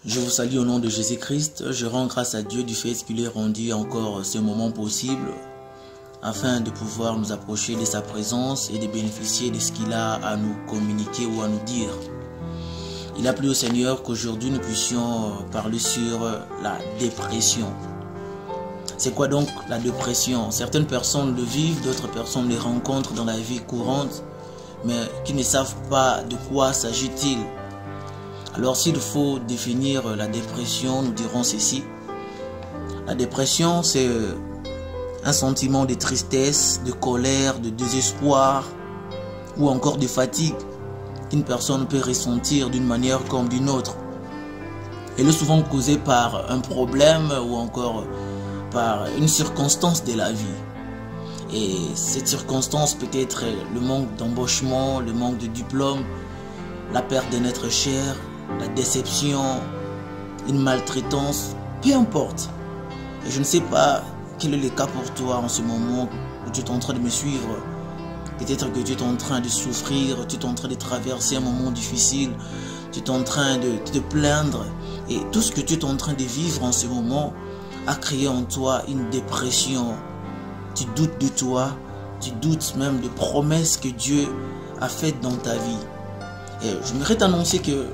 Je vous salue au nom de Jésus-Christ. Je rends grâce à Dieu du fait qu'il ait rendu encore ce moment possible afin de pouvoir nous approcher de sa présence et de bénéficier de ce qu'il a à nous communiquer ou à nous dire. Il a plu au Seigneur qu'aujourd'hui nous puissions parler sur la dépression. C'est quoi donc la dépression? Certaines personnes le vivent, d'autres personnes les rencontrent dans la vie courante, mais qui ne savent pas de quoi s'agit-il. Alors s'il faut définir la dépression, nous dirons ceci. La dépression, c'est un sentiment de tristesse, de colère, de désespoir ou encore de fatigue qu'une personne peut ressentir d'une manière comme d'une autre. Elle est souvent causée par un problème ou encore par une circonstance de la vie. Et cette circonstance peut être le manque d'embauchement, le manque de diplôme, la perte d'un être cher, la déception, une maltraitance, peu importe. Et je ne sais pas quel est le cas pour toi en ce moment où tu es en train de me suivre. Peut-être que tu es en train de souffrir, tu es en train de traverser un moment difficile, tu es en train de te plaindre. Et tout ce que tu es en train de vivre en ce moment a créé en toi une dépression. Tu doutes de toi, tu doutes même des promesses que Dieu a faites dans ta vie. Et j'aimerais t'annoncer que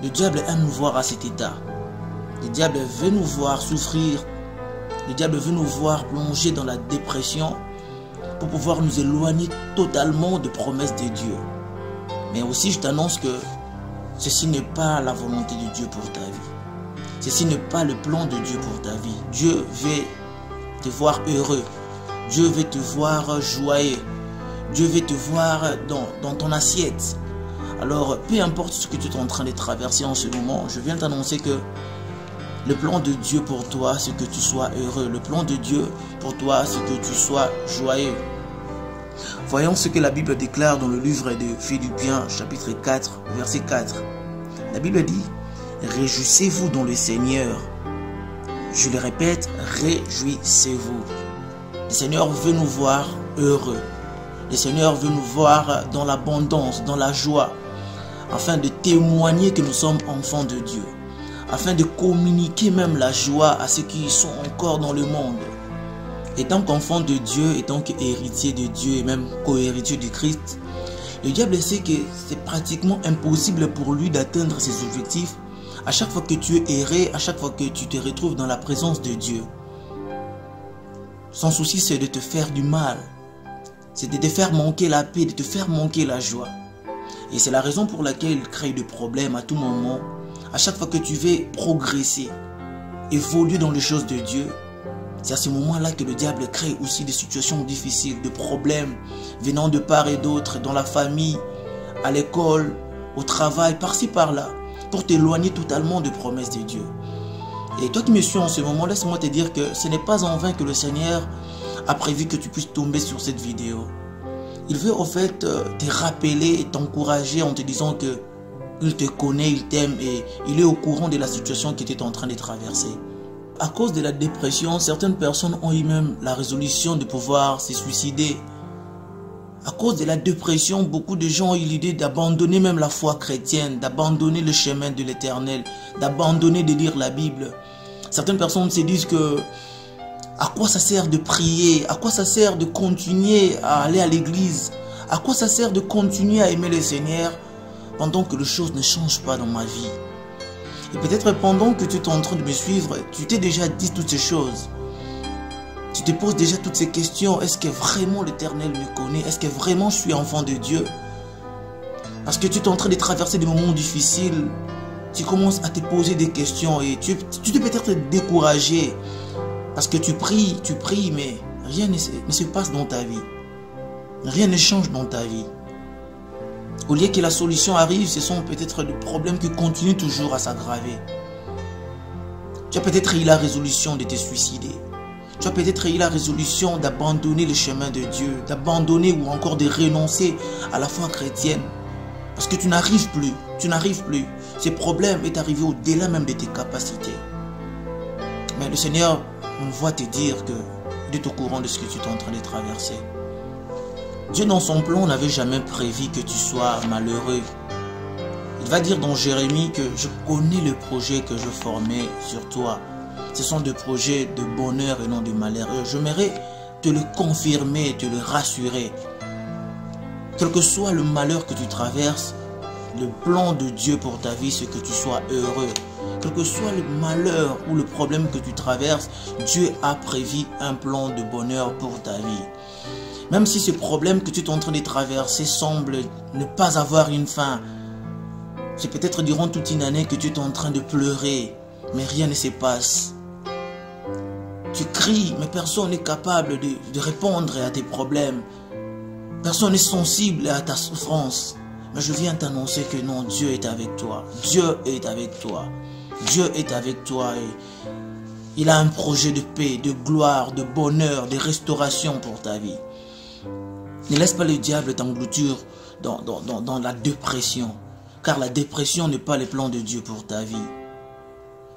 le diable aime nous voir à cet état. Le diable veut nous voir souffrir. Le diable veut nous voir plonger dans la dépression pour pouvoir nous éloigner totalement des promesses de Dieu. Mais aussi, je t'annonce que ceci n'est pas la volonté de Dieu pour ta vie. Ceci n'est pas le plan de Dieu pour ta vie. Dieu veut te voir heureux. Dieu veut te voir joyeux. Dieu veut te voir dans ton assiette. Alors, peu importe ce que tu es en train de traverser en ce moment, je viens t'annoncer que le plan de Dieu pour toi, c'est que tu sois heureux. Le plan de Dieu pour toi, c'est que tu sois joyeux. Voyons ce que la Bible déclare dans le livre de Philippiens, chapitre 4, verset 4. La Bible dit, « Réjouissez-vous dans le Seigneur. » Je le répète, réjouissez-vous. Le Seigneur veut nous voir heureux. Le Seigneur veut nous voir dans l'abondance, dans la joie, afin de témoigner que nous sommes enfants de Dieu, afin de communiquer même la joie à ceux qui sont encore dans le monde. Et tant qu'enfant de Dieu, et tant qu'héritier de Dieu, et même co-héritier du Christ, le diable sait que c'est pratiquement impossible pour lui d'atteindre ses objectifs à chaque fois que tu es erré, à chaque fois que tu te retrouves dans la présence de Dieu. Son souci, c'est de te faire du mal. C'est de te faire manquer la paix, de te faire manquer la joie. Et c'est la raison pour laquelle il crée des problèmes à tout moment. À chaque fois que tu veux progresser, évoluer dans les choses de Dieu, c'est à ce moment-là que le diable crée aussi des situations difficiles, des problèmes venant de part et d'autre, dans la famille, à l'école, au travail, par-ci, par-là, pour t'éloigner totalement des promesses de Dieu. Et toi qui me suis en ce moment, laisse-moi te dire que ce n'est pas en vain que le Seigneur a prévu que tu puisses tomber sur cette vidéo. Il veut en fait te rappeler et t'encourager en te disant que il te connaît, il t'aime et il est au courant de la situation que tu es en train de traverser. À cause de la dépression, certaines personnes ont eu même la résolution de pouvoir se suicider. À cause de la dépression, beaucoup de gens ont eu l'idée d'abandonner même la foi chrétienne, d'abandonner le chemin de l'Éternel, d'abandonner de lire la Bible. Certaines personnes se disent que à quoi ça sert de prier? À quoi ça sert de continuer à aller à l'église? À quoi ça sert de continuer à aimer le Seigneur pendant que les choses ne changent pas dans ma vie? Et peut-être pendant que tu es en train de me suivre, tu t'es déjà dit toutes ces choses. Tu te poses déjà toutes ces questions. Est-ce que vraiment l'Éternel me connaît? Est-ce que vraiment je suis enfant de Dieu? Parce que tu es en train de traverser des moments difficiles. Tu commences à te poser des questions et tu t'es peut-être découragé. Parce que tu pries, mais rien ne se passe dans ta vie. Rien ne change dans ta vie. Au lieu que la solution arrive, ce sont peut-être des problèmes qui continuent toujours à s'aggraver. Tu as peut-être eu la résolution de te suicider. Tu as peut-être eu la résolution d'abandonner le chemin de Dieu, d'abandonner ou encore de renoncer à la foi chrétienne. Parce que tu n'arrives plus, Ce problème est arrivé au-delà même de tes capacités. Mais le Seigneur voit te dire qu'il est au courant de ce que tu es en train de traverser. Dieu dans son plan n'avait jamais prévu que tu sois malheureux. Il va dire dans Jérémie que je connais le projet que je formais sur toi. Ce sont des projets de bonheur et non de malheur. J'aimerais te le confirmer, te le rassurer. Quel que soit le malheur que tu traverses, le plan de Dieu pour ta vie, c'est que tu sois heureux. Quel que soit le malheur ou le problème que tu traverses, Dieu a prévu un plan de bonheur pour ta vie. Même si ce problème que tu es en train de traverser semble ne pas avoir une fin, c'est peut-être durant toute une année que tu es en train de pleurer, mais rien ne se passe. Tu cries, mais personne n'est capable de répondre à tes problèmes. Personne n'est sensible à ta souffrance. Mais je viens t'annoncer que non, Dieu est avec toi. Dieu est avec toi. Dieu est avec toi et il a un projet de paix, de gloire, de bonheur, de restauration pour ta vie. Ne laisse pas le diable t'engloutir dans la dépression. Car la dépression n'est pas les plans de Dieu pour ta vie.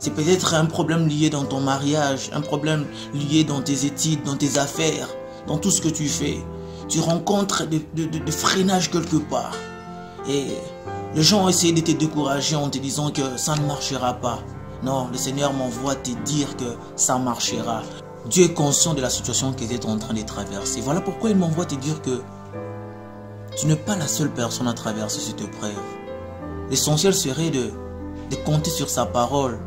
C'est peut-être un problème lié dans ton mariage, un problème lié dans tes études, dans tes affaires, dans tout ce que tu fais. Tu rencontres des freinages quelque part. Et les gens ont essayé de te décourager en te disant que ça ne marchera pas. Non, le Seigneur m'envoie te dire que ça marchera. Dieu est conscient de la situation que tu es en train de traverser. Voilà pourquoi il m'envoie te dire que tu n'es pas la seule personne à traverser cette épreuve. L'essentiel serait de compter sur sa parole,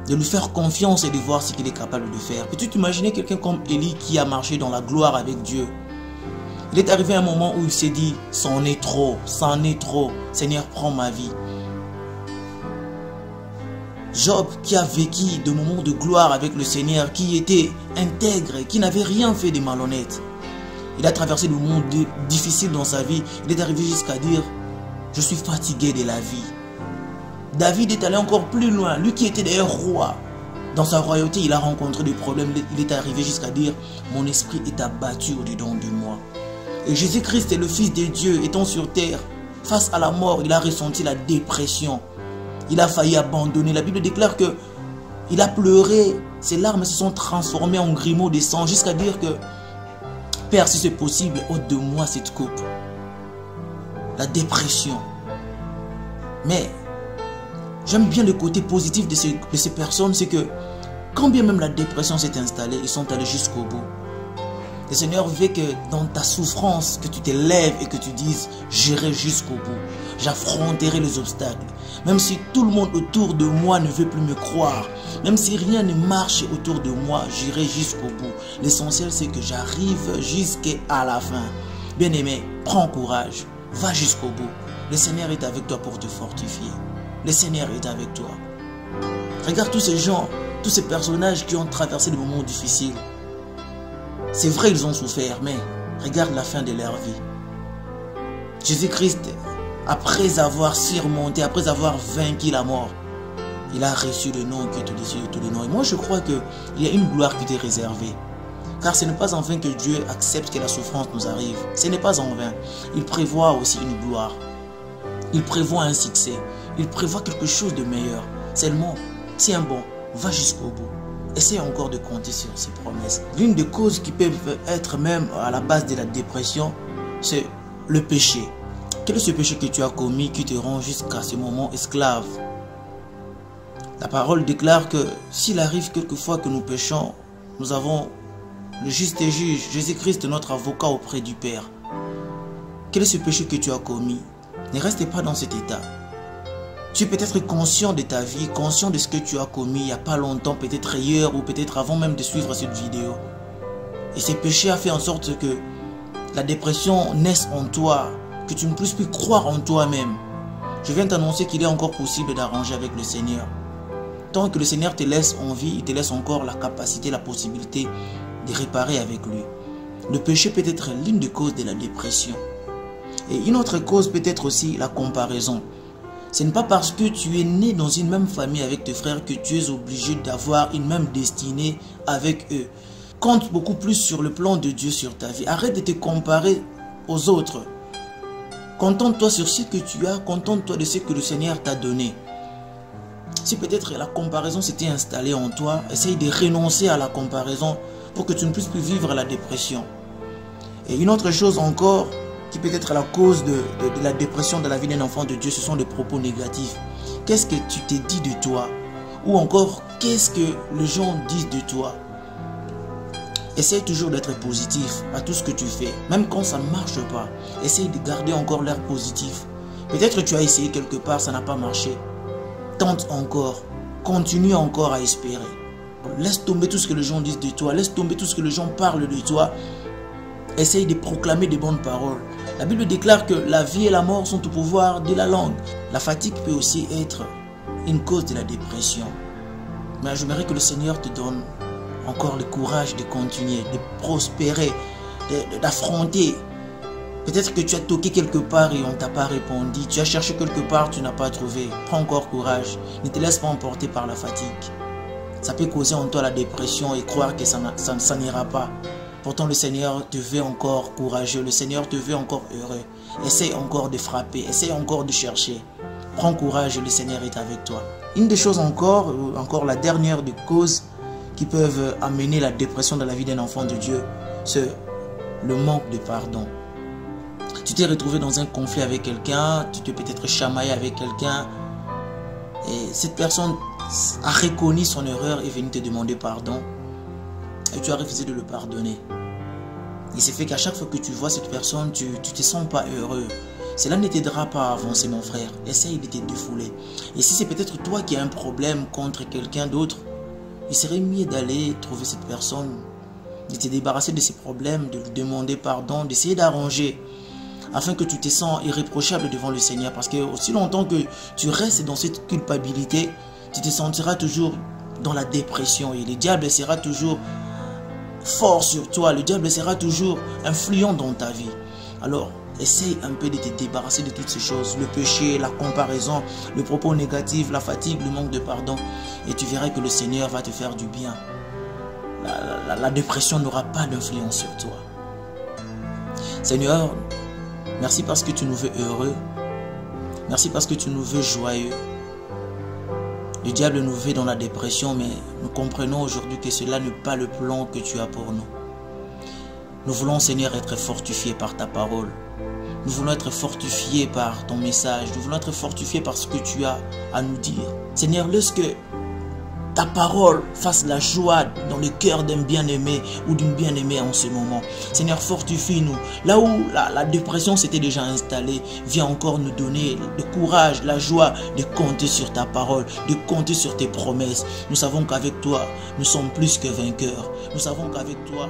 de lui faire confiance et de voir ce qu'il est capable de faire. Peux-tu t'imaginer quelqu'un comme Élie qui a marché dans la gloire avec Dieu? Il est arrivé un moment où il s'est dit, c'en est trop, Seigneur, prends ma vie. Job qui a vécu de moments de gloire avec le Seigneur, qui était intègre, qui n'avait rien fait de malhonnête. Il a traversé des moments difficiles dans sa vie. Il est arrivé jusqu'à dire, je suis fatigué de la vie. David est allé encore plus loin. Lui qui était d'ailleurs roi. Dans sa royauté, il a rencontré des problèmes. Il est arrivé jusqu'à dire, mon esprit est abattu au-dedans de moi. Et Jésus-Christ est le Fils de Dieu, étant sur terre, face à la mort, il a ressenti la dépression. Il a failli abandonner. La Bible déclare que il a pleuré. Ses larmes se sont transformées en grumeaux de sang jusqu'à dire que Père, si c'est possible, ôte de moi cette coupe. La dépression. Mais j'aime bien le côté positif de ces personnes, c'est que quand bien même la dépression s'est installée, ils sont allés jusqu'au bout. Le Seigneur veut que dans ta souffrance, que tu te lèves et que tu dises, j'irai jusqu'au bout. J'affronterai les obstacles. Même si tout le monde autour de moi ne veut plus me croire, même si rien ne marche autour de moi, j'irai jusqu'au bout. L'essentiel, c'est que j'arrive jusqu'à la fin. Bien-aimé, prends courage, va jusqu'au bout. Le Seigneur est avec toi pour te fortifier. Le Seigneur est avec toi. Regarde tous ces gens, tous ces personnages qui ont traversé des moments difficiles. C'est vrai, ils ont souffert, mais regarde la fin de leur vie. Jésus-Christ, après avoir surmonté, après avoir vaincu la mort, il a reçu le nom qui est au-dessus de tous les noms. Et moi, je crois qu'il y a une gloire qui t'est réservée. Car ce n'est pas en vain que Dieu accepte que la souffrance nous arrive. Ce n'est pas en vain. Il prévoit aussi une gloire. Il prévoit un succès. Il prévoit quelque chose de meilleur. Seulement, tiens bon, va jusqu'au bout. Essaye encore de compter sur ses promesses. L'une des causes qui peuvent être même à la base de la dépression, c'est le péché. Quel est ce péché que tu as commis qui te rend jusqu'à ce moment esclave? La parole déclare que s'il arrive quelquefois que nous péchons, nous avons le juste juge, Jésus-Christ, notre avocat auprès du Père. Quel est ce péché que tu as commis? Ne reste pas dans cet état. Tu es peut-être conscient de ta vie, conscient de ce que tu as commis il n'y a pas longtemps, peut-être hier ou peut-être avant même de suivre cette vidéo. Et ce péché a fait en sorte que la dépression naisse en toi, que tu ne puisses plus croire en toi-même. Je viens t'annoncer qu'il est encore possible d'arranger avec le Seigneur. Tant que le Seigneur te laisse en vie, il te laisse encore la capacité, la possibilité de réparer avec lui. Le péché peut être l'une des causes de la dépression. Et une autre cause peut être aussi la comparaison. Ce n'est pas parce que tu es né dans une même famille avec tes frères que tu es obligé d'avoir une même destinée avec eux. Compte beaucoup plus sur le plan de Dieu sur ta vie. Arrête de te comparer aux autres. Contente-toi sur ce que tu as, contente-toi de ce que le Seigneur t'a donné. Si peut-être la comparaison s'était installée en toi, essaye de renoncer à la comparaison pour que tu ne puisses plus vivre la dépression. Et une autre chose encore, qui peut être la cause de la dépression de la vie d'un enfant de Dieu, ce sont des propos négatifs. Qu'est-ce que tu t'es dit de toi? Ou encore, qu'est-ce que les gens disent de toi? Essaye toujours d'être positif à tout ce que tu fais. Même quand ça ne marche pas, essaye de garder encore l'air positif. Peut-être que tu as essayé quelque part, ça n'a pas marché. Tente encore. Continue encore à espérer. Laisse tomber tout ce que les gens disent de toi. Laisse tomber tout ce que les gens parlent de toi. Essaye de proclamer des bonnes paroles. La Bible déclare que la vie et la mort sont au pouvoir de la langue. La fatigue peut aussi être une cause de la dépression. Mais j'aimerais que le Seigneur te donne encore le courage de continuer, de prospérer, d'affronter. Peut-être que tu as toqué quelque part et on ne t'a pas répondu. Tu as cherché quelque part, tu n'as pas trouvé. Prends encore courage. Ne te laisse pas emporter par la fatigue. Ça peut causer en toi la dépression et croire que ça n'ira pas. Pourtant, le Seigneur te veut encore courageux. Le Seigneur te veut encore heureux. Essaye encore de frapper. Essaye encore de chercher. Prends courage et le Seigneur est avec toi. Une des choses encore la dernière des causes qui peuvent amener la dépression dans la vie d'un enfant de Dieu, c'est le manque de pardon. Tu t'es retrouvé dans un conflit avec quelqu'un, tu t'es peut-être chamaillé avec quelqu'un et cette personne a reconnu son erreur et est venue te demander pardon et tu as refusé de le pardonner. Il s'est fait qu'à chaque fois que tu vois cette personne, tu ne te sens pas heureux. Cela ne t'aidera pas à avancer, mon frère. Essaye de te défouler. Et si c'est peut-être toi qui as un problème contre quelqu'un d'autre, il serait mieux d'aller trouver cette personne, de te débarrasser de ses problèmes, de lui demander pardon, d'essayer d'arranger, afin que tu te sens irréprochable devant le Seigneur. Parce que aussi longtemps que tu restes dans cette culpabilité, tu te sentiras toujours dans la dépression et le diable sera toujours fort sur toi, le diable sera toujours influent dans ta vie. Alors, essaye un peu de te débarrasser de toutes ces choses, le péché, la comparaison, le propos négatif, la fatigue, le manque de pardon. Et tu verras que le Seigneur va te faire du bien. La dépression n'aura pas d'influence sur toi. Seigneur, merci parce que tu nous veux heureux. Merci parce que tu nous veux joyeux. Le diable nous veut dans la dépression, mais nous comprenons aujourd'hui que cela n'est pas le plan que tu as pour nous. Nous voulons, Seigneur, être fortifiés par ta parole. Nous voulons être fortifiés par ton message. Nous voulons être fortifiés par ce que tu as à nous dire. Seigneur, laisse que ta parole fasse la joie dans le cœur d'un bien-aimé ou d'une bien-aimée en ce moment. Seigneur, fortifie-nous. Là où la dépression s'était déjà installée, viens encore nous donner le courage, la joie de compter sur ta parole, de compter sur tes promesses. Nous savons qu'avec toi, nous sommes plus que vainqueurs. Nous savons qu'avec toi,